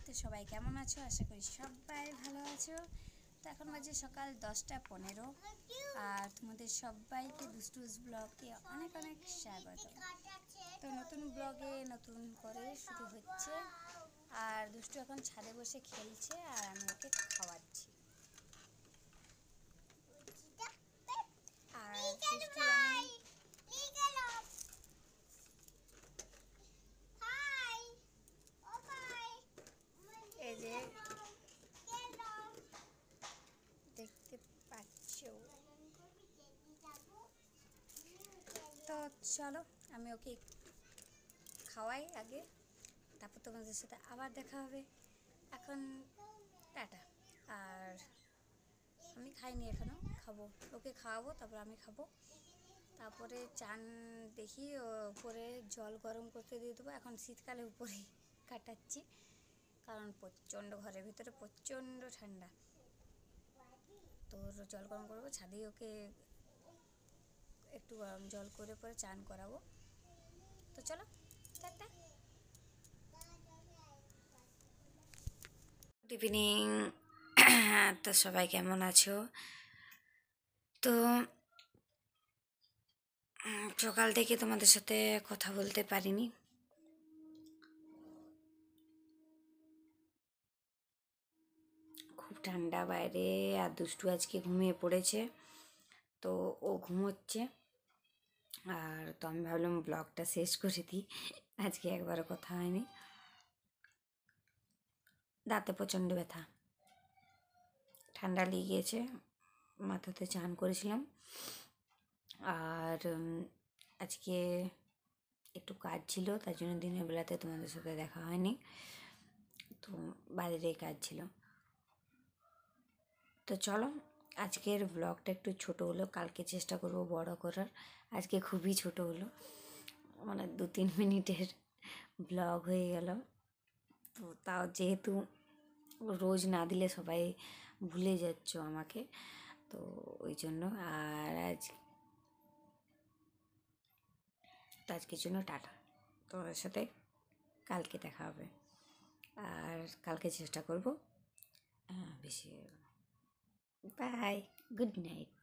তো সবাই কেমন আছো? আশা করি সবাই ভালো আছো। তো এখন বাজে সকাল 10টা 15 আর তোমাদের সবাইকে দুষ্টুস ব্লগে অনেক অনেক স্বাগত। তো নতুন ব্লগে নতুন করে শুরু হচ্ছে। আর দুষ্টু এখন ছাদে বসে খেলছে আর আমি ওকে খাওয়াচ্ছি। আর দুষ্টু এই যে দেখতে পাচ্ছ। তো চলো আমি ওকে খাওয়াই আগে, তারপর তোমাদের সাথে আবার দেখা হবে। এখন টাটা। আর আমি খাইনি এখনও, খাবো, ওকে খাওয়াবো তারপর আমি খাবো। তারপরে চান দেখি উপরে জল গরম করতে দিয়ে দেবো। এখন শীতকালে উপরে কাটাচ্ছি, কারণ প্রচণ্ড ঘরের ভিতরে প্রচণ্ড ঠান্ডা। তো জল গরম করবো, ছাদেই ওকে একটু গরম জল করে পরে চান করাবো। তো চলো টাটা। Good evening. তো সবাই কেমন আছো? তো সকাল থেকে তোমাদের সাথে কথা বলতে পারিনি। খুব ঠান্ডা বাইরে, আর দুষ্টু আজকে ঘুমিয়ে পড়েছে, তো ও ঘুমোচ্ছে। আর তো আমি ভাবলাম ব্লগটা শেষ করে দিই, আজকে একবারও কথা হয়নি। দাঁতে প্রচণ্ড ব্যথা, ঠান্ডা লেগে গিয়েছে, মাথাতে চান করেছিলাম। আর আজকে একটু কাজ ছিল, তার জন্য দিনের বেলাতে তোমাদের সাথে দেখা হয়নি, তো বাইরে কাজ ছিল। তো চলো আজকের ব্লগটা একটু ছোট হলো, কালকে চেষ্টা করব বড় করার। আজকে খুবই ছোট হলো, মানে 2-3 মিনিটের ব্লগ হয়ে গেল। তো তাও যেহেতু রোজ না দিলে সবাই ভুলে যাচ্ছ আমাকে, তো ওই জন্য। আর আজকের জন্য টাটা, তোমাদের সাথে কালকে দেখা হবে। আর কালকে চেষ্টা করব বেশি। Bye, good night.